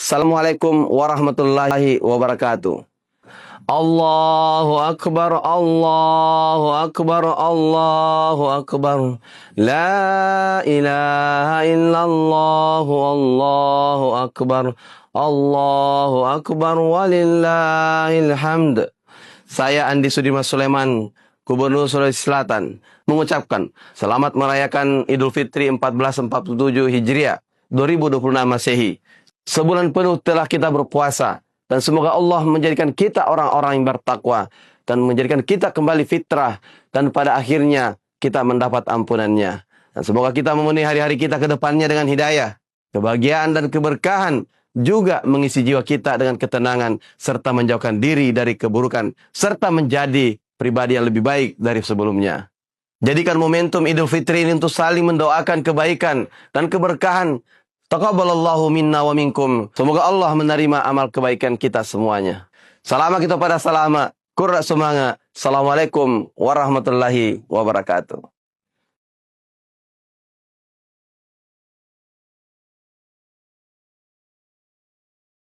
Assalamualaikum warahmatullahi wabarakatuh. Allahu Akbar, Allahu Akbar, Allahu Akbar. La ilaha illallah, Allahu Akbar, Allahu Akbar, walillahil hamd. Saya Andi Sudirman Sulaiman, Gubernur Sulawesi Selatan, mengucapkan selamat merayakan Idul Fitri 1447 Hijriah 2026 Masehi. Sebulan penuh telah kita berpuasa, dan semoga Allah menjadikan kita orang-orang yang bertakwa dan menjadikan kita kembali fitrah, dan pada akhirnya kita mendapat ampunannya. Dan semoga kita memenuhi hari-hari kita ke depannya dengan hidayah, kebahagiaan dan keberkahan, juga mengisi jiwa kita dengan ketenangan serta menjauhkan diri dari keburukan serta menjadi pribadi yang lebih baik dari sebelumnya. Jadikan momentum Idul Fitri ini untuk saling mendoakan kebaikan dan keberkahan. Taqabbalallahu minna wa minkum. Semoga Allah menerima amal kebaikan kita semuanya. Selama kita pada selama, kurra semangat. Assalamualaikum warahmatullahi wabarakatuh.